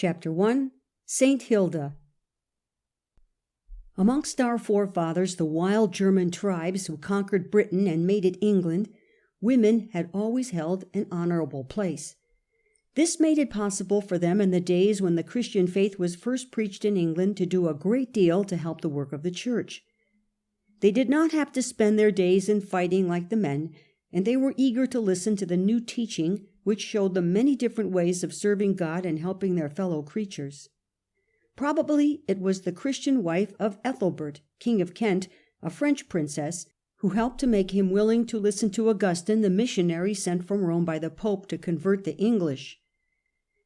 Chapter 1. St. Hilda. Amongst our forefathers, the wild German tribes who conquered Britain and made it England, women had always held an honourable place. This made it possible for them in the days when the Christian faith was first preached in England to do a great deal to help the work of the Church. They did not have to spend their days in fighting like the men, and they were eager to listen to the new teaching which showed them many different ways of serving God and helping their fellow creatures. Probably it was the Christian wife of Ethelbert, King of Kent, a French princess, who helped to make him willing to listen to Augustine, the missionary sent from Rome by the Pope to convert the English.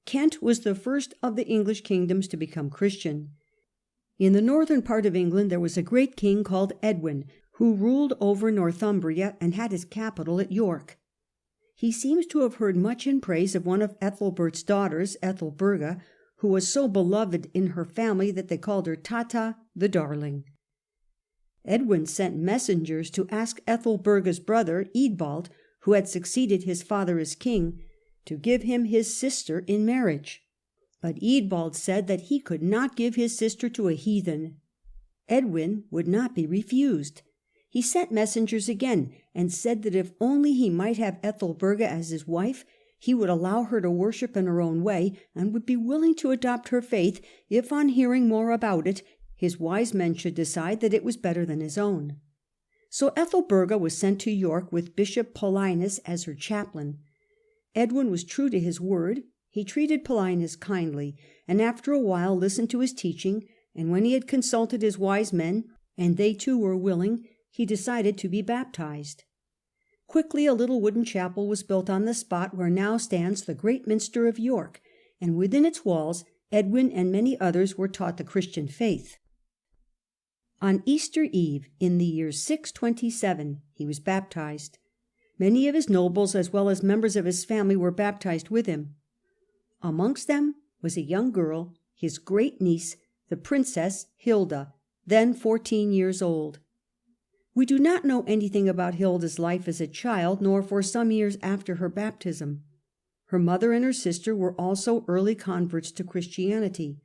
Kent was the first of the English kingdoms to become Christian. In the northern part of England there was a great king called Edwin, who ruled over Northumbria and had his capital at York. He seems to have heard much in praise of one of Ethelbert's daughters, Ethelburga, who was so beloved in her family that they called her Tata, the darling. Edwin sent messengers to ask Ethelburga's brother, Eadbald, who had succeeded his father as king, to give him his sister in marriage. But Eadbald said that he could not give his sister to a heathen. Edwin would not be refused. He sent messengers again, and said that if only he might have Ethelburga as his wife, he would allow her to worship in her own way, and would be willing to adopt her faith if, on hearing more about it, his wise men should decide that it was better than his own. So Ethelburga was sent to York with Bishop Paulinus as her chaplain. Edwin was true to his word. He treated Paulinus kindly, and after a while listened to his teaching, and when he had consulted his wise men, and they too were willing, he decided to be baptized. Quickly a little wooden chapel was built on the spot where now stands the great minster of York, and within its walls Edwin and many others were taught the Christian faith. On Easter Eve, in the year 627, he was baptized. Many of his nobles, as well as members of his family, were baptized with him. Amongst them was a young girl, his great-niece, the Princess Hilda, then 14 years old. We do not know anything about Hilda's life as a child, nor for some years after her baptism. Her mother and her sister were also early converts to Christianity.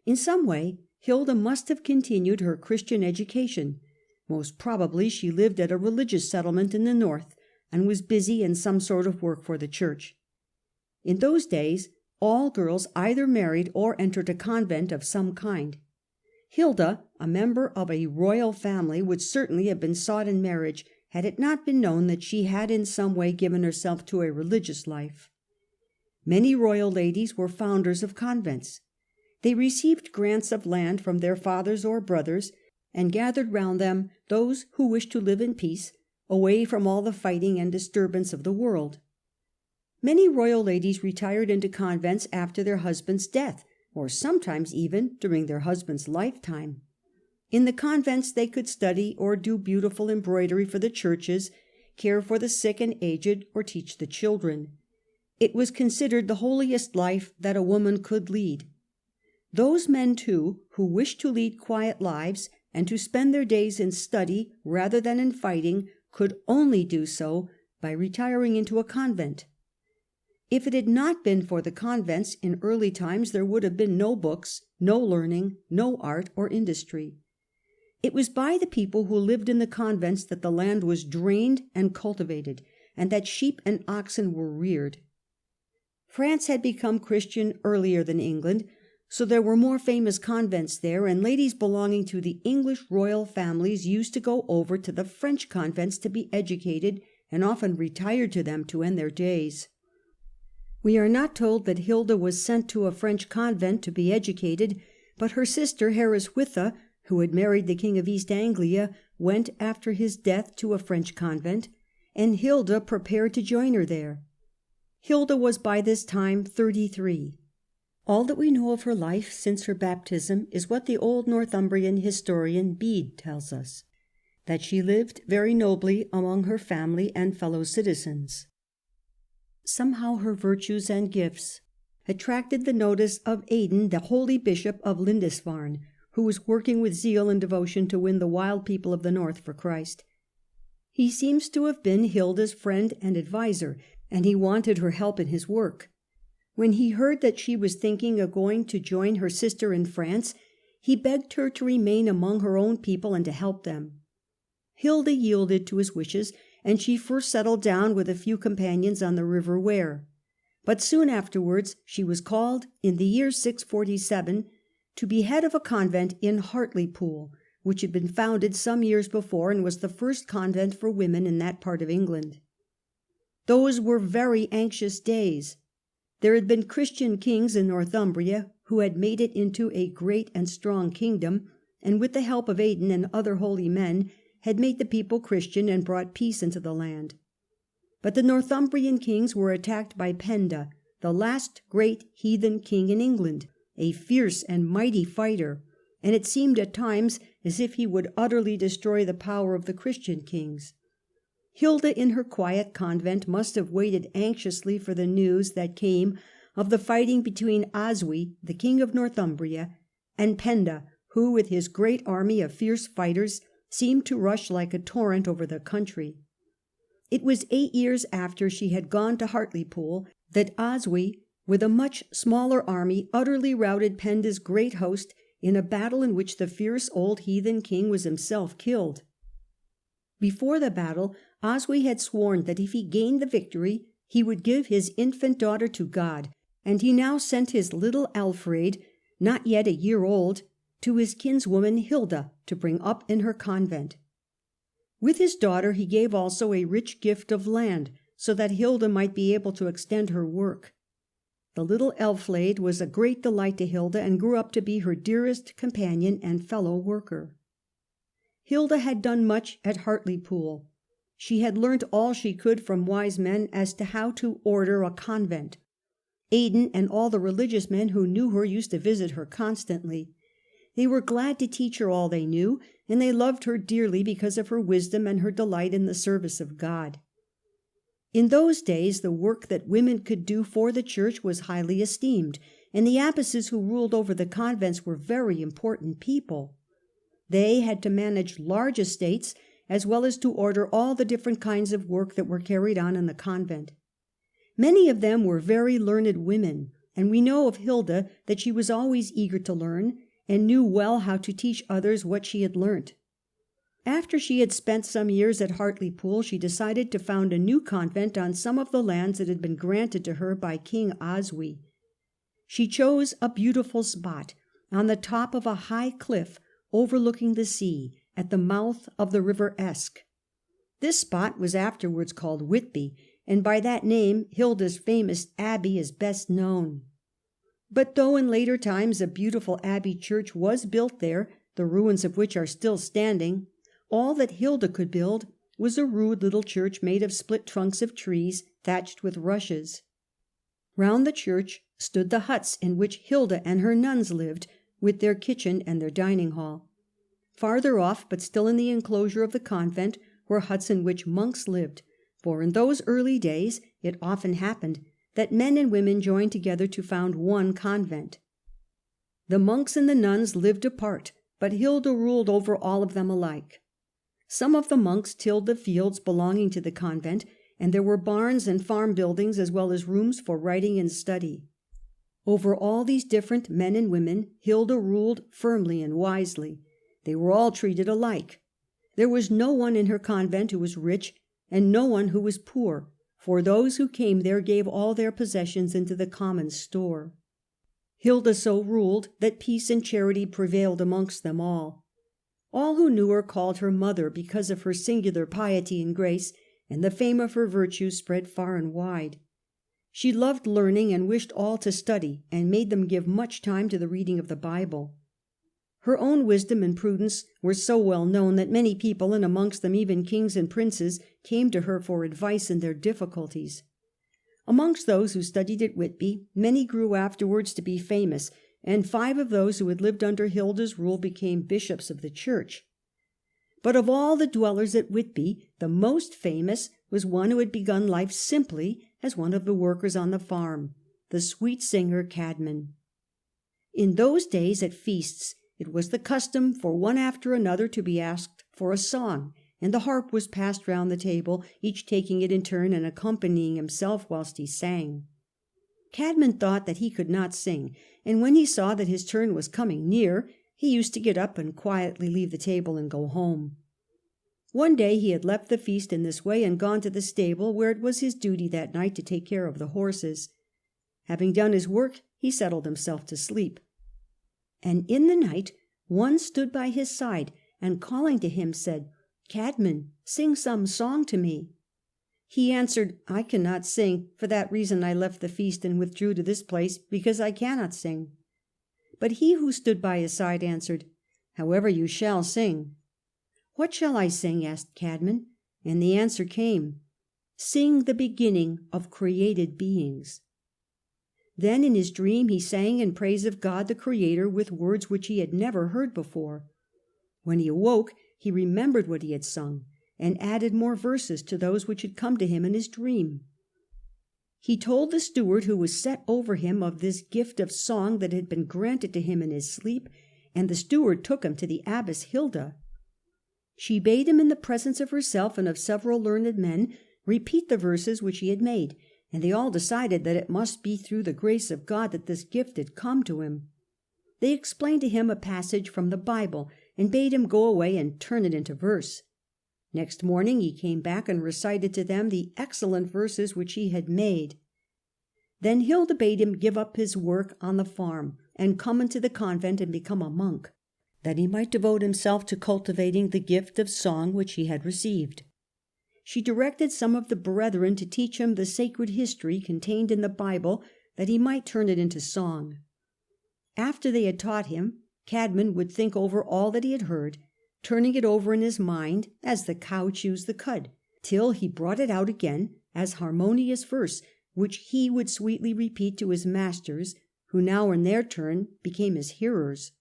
In some way, Hilda must have continued her Christian education. Most probably she lived at a religious settlement in the north, and was busy in some sort of work for the Church. In those days, all girls either married or entered a convent of some kind. Hilda, a member of a royal family, would certainly have been sought in marriage had it not been known that she had in some way given herself to a religious life. Many royal ladies were founders of convents. They received grants of land from their fathers or brothers, and gathered round them those who wished to live in peace, away from all the fighting and disturbance of the world. Many royal ladies retired into convents after their husband's death, or sometimes even during their husband's lifetime. In the convents they could study or do beautiful embroidery for the churches, care for the sick and aged, or teach the children. It was considered the holiest life that a woman could lead. Those men, too, who wished to lead quiet lives and to spend their days in study rather than in fighting, could only do so by retiring into a convent. If it had not been for the convents in early times, there would have been no books, no learning, no art or industry. It was by the people who lived in the convents that the land was drained and cultivated, and that sheep and oxen were reared. France had become Christian earlier than England, so there were more famous convents there, and ladies belonging to the English royal families used to go over to the French convents to be educated, and often retired to them to end their days. We are not told that Hilda was sent to a French convent to be educated, but her sister Hariswitha, who had married the king of East Anglia, went after his death to a French convent, and Hilda prepared to join her there. Hilda was by this time 33. All that we know of her life since her baptism is what the old Northumbrian historian Bede tells us, that she lived very nobly among her family and fellow citizens. Somehow her virtues and gifts attracted the notice of Aidan, the holy bishop of Lindisfarne, who was working with zeal and devotion to win the wild people of the north for Christ. He seems to have been Hilda's friend and adviser, and he wanted her help in his work. When he heard that she was thinking of going to join her sister in France, he begged her to remain among her own people and to help them. Hilda yielded to his wishes, and she first settled down with a few companions on the river Wear. But soon afterwards she was called, in the year 647, to be head of a convent in Hartlepool, which had been founded some years before and was the first convent for women in that part of England. Those were very anxious days. There had been Christian kings in Northumbria who had made it into a great and strong kingdom, and with the help of Aidan and other holy men had made the people Christian and brought peace into the land. But the Northumbrian kings were attacked by Penda, the last great heathen king in England, a fierce and mighty fighter, and it seemed at times as if he would utterly destroy the power of the Christian kings. Hilda in her quiet convent must have waited anxiously for the news that came of the fighting between Oswy, the king of Northumbria, and Penda, who, with his great army of fierce fighters, seemed to rush like a torrent over the country. It was 8 years after she had gone to Hartlepool that Oswy, with a much smaller army, utterly routed Penda's great host in a battle in which the fierce old heathen king was himself killed. Before the battle, Oswy had sworn that if he gained the victory, he would give his infant daughter to God, and he now sent his little Alfred, not yet a year old, to his kinswoman Hilda to bring up in her convent. With his daughter he gave also a rich gift of land, so that Hilda might be able to extend her work. The little Elflade was a great delight to Hilda, and grew up to be her dearest companion and fellow worker. Hilda had done much at Hartlepool. She had learnt all she could from wise men as to how to order a convent. Aidan and all the religious men who knew her used to visit her constantly. They were glad to teach her all they knew, and they loved her dearly because of her wisdom and her delight in the service of God. In those days the work that women could do for the church was highly esteemed, and the abbesses who ruled over the convents were very important people. They had to manage large estates, as well as to order all the different kinds of work that were carried on in the convent. Many of them were very learned women, and we know of Hilda that she was always eager to learn, and knew well how to teach others what she had learnt. After she had spent some years at Hartlepool, she decided to found a new convent on some of the lands that had been granted to her by King Oswy. She chose a beautiful spot on the top of a high cliff overlooking the sea, at the mouth of the river Esk. This spot was afterwards called Whitby, and by that name Hilda's famous abbey is best known. But though in later times a beautiful abbey church was built there, the ruins of which are still standing, all that Hilda could build was a rude little church made of split trunks of trees, thatched with rushes. Round the church stood the huts in which Hilda and her nuns lived, with their kitchen and their dining hall. Farther off, but still in the enclosure of the convent, were huts in which monks lived, for in those early days it often happened that men and women joined together to found one convent. The monks and the nuns lived apart, but Hilda ruled over all of them alike. Some of the monks tilled the fields belonging to the convent, and there were barns and farm buildings as well as rooms for writing and study. Over all these different men and women Hilda ruled firmly and wisely. They were all treated alike. There was no one in her convent who was rich, and no one who was poor, for those who came there gave all their possessions into the common store. Hilda so ruled that peace and charity prevailed amongst them all. All who knew her called her mother because of her singular piety and grace, and the fame of her virtues spread far and wide. She loved learning and wished all to study, and made them give much time to the reading of the Bible. Her own wisdom and prudence were so well known that many people, and amongst them even kings and princes, came to her for advice in their difficulties. Amongst those who studied at Whitby, many grew afterwards to be famous, and 5 of those who had lived under Hilda's rule became bishops of the church. But of all the dwellers at Whitby, the most famous was one who had begun life simply as one of the workers on the farm, the sweet singer Cadman. In those days at feasts it was the custom for one after another to be asked for a song, and the harp was passed round the table, each taking it in turn and accompanying himself whilst he sang. Caedmon thought that he could not sing, and when he saw that his turn was coming near, he used to get up and quietly leave the table and go home. One day he had left the feast in this way and gone to the stable, where it was his duty that night to take care of the horses. Having done his work, he settled himself to sleep. And in the night one stood by his side, and calling to him said, "Caedmon, sing some song to me." He answered, "I cannot sing. For that reason I left the feast and withdrew to this place, because I cannot sing." But he who stood by his side answered, "However, you shall sing." "What shall I sing?" asked Caedmon, and the answer came, "Sing the beginning of created beings." Then in his dream he sang in praise of God the Creator with words which he had never heard before. When he awoke, he remembered what he had sung, and added more verses to those which had come to him in his dream. He told the steward who was set over him of this gift of song that had been granted to him in his sleep, and the steward took him to the abbess Hilda. She bade him, in the presence of herself and of several learned men, repeat the verses which he had made, and they all decided that it must be through the grace of God that this gift had come to him. They explained to him a passage from the Bible, and bade him go away and turn it into verse. Next morning he came back and recited to them the excellent verses which he had made. Then Hilda bade him give up his work on the farm, and come into the convent and become a monk, that he might devote himself to cultivating the gift of song which he had received. She directed some of the brethren to teach him the sacred history contained in the Bible, that he might turn it into song. After they had taught him, Caedmon would think over all that he had heard, turning it over in his mind as the cow chews the cud, till he brought it out again as harmonious verse, which he would sweetly repeat to his masters, who now in their turn became his hearers.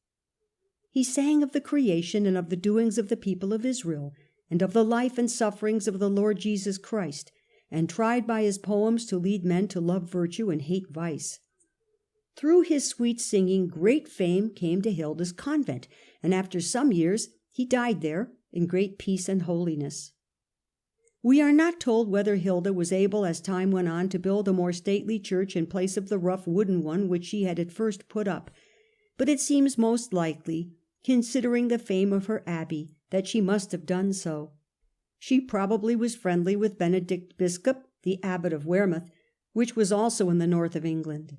He sang of the creation and of the doings of the people of Israel, and of the life and sufferings of the Lord Jesus Christ, and tried by his poems to lead men to love virtue and hate vice. Through his sweet singing great fame came to Hilda's convent, and after some years he died there in great peace and holiness. We are not told whether Hilda was able, as time went on, to build a more stately church in place of the rough wooden one which she had at first put up, but it seems most likely, considering the fame of her abbey, that she must have done so. She probably was friendly with Benedict Biscop, the abbot of Wearmouth, which was also in the north of England.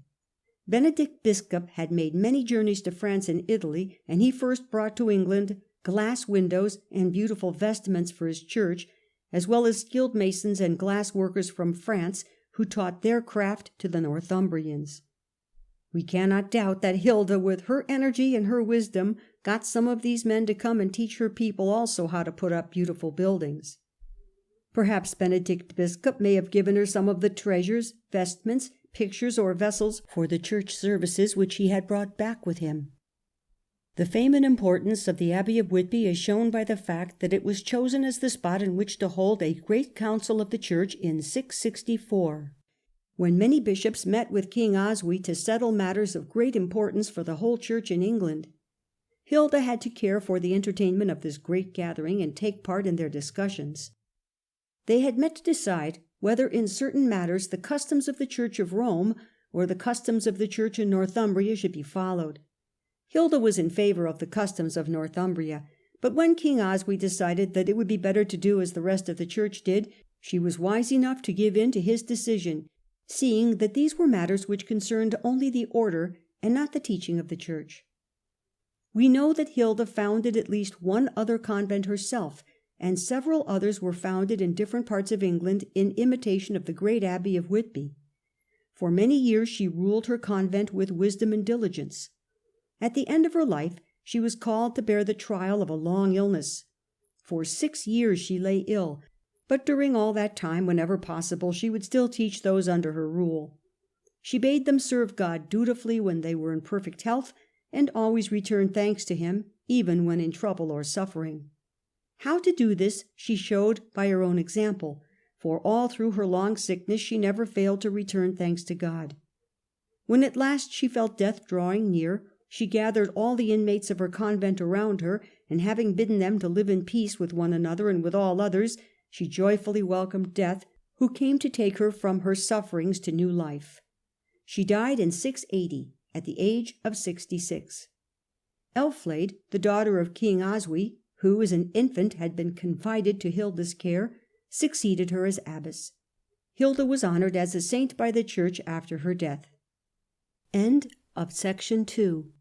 Benedict Biscop had made many journeys to France and Italy, and he first brought to England glass windows and beautiful vestments for his church, as well as skilled masons and glass workers from France, who taught their craft to the Northumbrians. We cannot doubt that Hilda, with her energy and her wisdom, got some of these men to come and teach her people also how to put up beautiful buildings. Perhaps Benedict Biscop may have given her some of the treasures, vestments, pictures, or vessels for the church services which he had brought back with him. The fame and importance of the Abbey of Whitby is shown by the fact that it was chosen as the spot in which to hold a great council of the church in 664. When many bishops met with King Oswy to settle matters of great importance for the whole church in England. Hilda had to care for the entertainment of this great gathering and take part in their discussions. They had met to decide whether in certain matters the customs of the Church of Rome or the customs of the Church in Northumbria should be followed. Hilda was in favour of the customs of Northumbria, but when King Oswy decided that it would be better to do as the rest of the church did, she was wise enough to give in to his decision, seeing that these were matters which concerned only the order and not the teaching of the church. We know that Hilda founded at least one other convent herself, and several others were founded in different parts of England in imitation of the great Abbey of Whitby. For many years she ruled her convent with wisdom and diligence. At the end of her life she was called to bear the trial of a long illness. For 6 years she lay ill, but during all that time, whenever possible, she would still teach those under her rule. She bade them serve God dutifully when they were in perfect health, and always return thanks to him, even when in trouble or suffering. How to do this she showed by her own example, for all through her long sickness she never failed to return thanks to God. When at last she felt death drawing near, she gathered all the inmates of her convent around her, and having bidden them to live in peace with one another and with all others, she joyfully welcomed death, who came to take her from her sufferings to new life. She died in 680 at the age of 66. Elfled, the daughter of King Oswy, who as an infant had been confided to Hilda's care, succeeded her as abbess. Hilda was honoured as a saint by the Church after her death. End of Section 2.